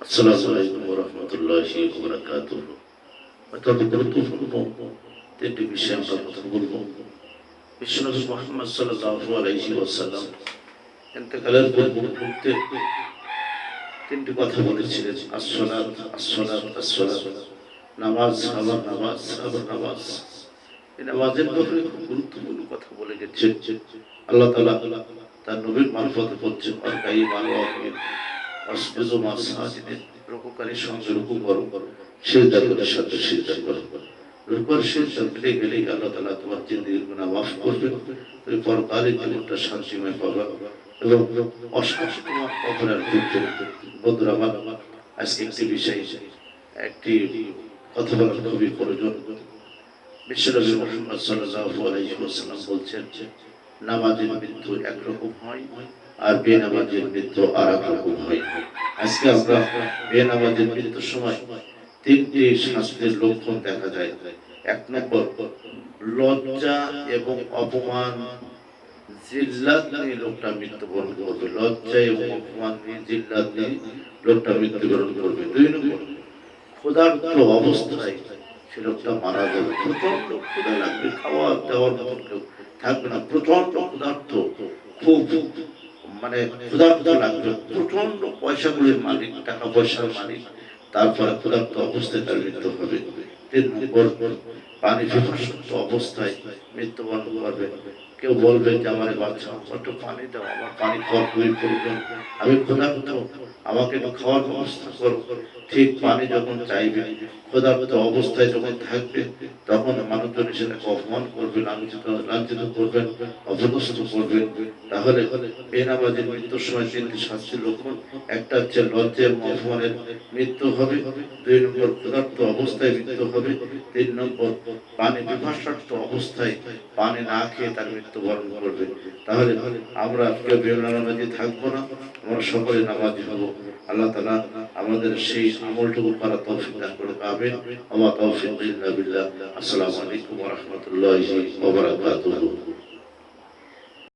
আসসালামু আলাইকুম ওয়া রাহমাতুল্লাহি ওয়া বারাকাতুহু। অত্যন্ত গুরুত্বপূর্ণ তিনটি বিষয়ে আমরা কথা বলবো। বিশ্বনবী মুহাম্মদ সাল্লাল্লাহু আলাইহি ওয়াসাল্লাম ইন্তেকালের পূর্ব মুহূর্তে তিনটি কথা বলেছিলেন, আসসালাত আসসালাত আসসালাত, নামাজ আবার নামাজ আবার নামাজ। এই নামাজের ব্যাপারে খুব গুরুত্বপূর্ণ কথা বলে গেছেন। আল্লাহ তাআলা তার নবীর মারফতে বলছেন, আরকাই মানওয়াকে আসজুদু মা সাজিদিন, রুকুকারীর সঙ্গে রুকু করো, সিজদা করে সাথে সিজদা করো। রুকুর সিজদা করে গেলেই আল্লাহ তাআলা তোমার জিন্দেগির গুনাহ মাফ করবেন। তুমি পরকালে জীবনটা শান্তিময় পাবে এবং অশান্তি তোমার কবরের ভিতরে। বন্ধুরা আমার, আজকে একটি বিষয়, একটি কথা বলার খুবই প্রয়োজন। বিশ্বনবী মুহাম্মদ সাল্লাল্লাহু আলাইহি ওয়াসাল্লাম বলছেন, নামাজের মৃত্যু একরকম হয় আর বেনামাজের মৃত্যু আর এক রকম হয়। আজকে আমরা বেনামাজের মৃত্যুর সময় তিনটি শাস্তির লক্ষণ দেখা যায়। এক নম্বর, লজ্জা এবং অপমান জিল্লাত নিয়ে লোকটা মৃত্যুবরণ করবে। লজ্জা এবং অপমান নিয়ে জিল্লাত নিয়ে লোকটা মৃত্যুবরণ করবে। দুই নম্বর, ক্ষুধার্ত অবস্থায় সে লোকটা মারা যাবে। প্রচন্ড ক্ষুধা লাগবে, খাওয়া দাওয়ার মতন কেউ থাকবে না। প্রচন্ড ক্ষুধার্ত, খুব মানে ক্ষুধার্ত লাগবে, প্রচন্ড পয়সাগুলির মালিক, টাকা পয়সার মালিক, তারপরে ক্ষুধার্ত অবস্থায় তার মৃত্যু হবে। তিন নম্বর, পানি পিপাসার্ত অবস্থায় মৃত্যুবরণ করবে। কেউ বলবে যে আমার বাচ্চা, একটু পানি দাও, আমার পানি খাওয়ার খুবই প্রয়োজন, আমি ক্ষুধার্ত, আমাকে একটু খাওয়ার ব্যবস্থা করো। ঠিক পানি যখন চাইবে, ক্ষুধার্ত অবস্থায় যখন থাকবে, তখন মানুষজন সেটাকে অপমান করবে, লাঞ্ছিত করবেন, অপদস্থ করবেন। তাহলে বেনামাজের মৃত্যুর সময় তিনটি শাস্তির লক্ষণ। একটা হচ্ছে লজ্জা এবং অপমানের মৃত্যু হবে। দুই নম্বর, ক্ষুধার্ত অবস্থায় মৃত্যু হবে। তিন নম্বর, পানি পিপাসার্ত অবস্থায় পানি না খেয়ে তার মৃত্যুবরণ করবে। তাহলে আমরা কেউ বেনামাজি থাকবো না, আমরা সকলে নামাজি হব। আল্লাহ তাআলা আমাদের সেই আমলটুকু করার তৌফিক দান করে পাবেন। ওয়া মা তাওফীক ইল্লা বিল্লাহ। আসসালামু আলাইকুম ওয়া রাহমাতুল্লাহি ওয়া বারাকাতুহু।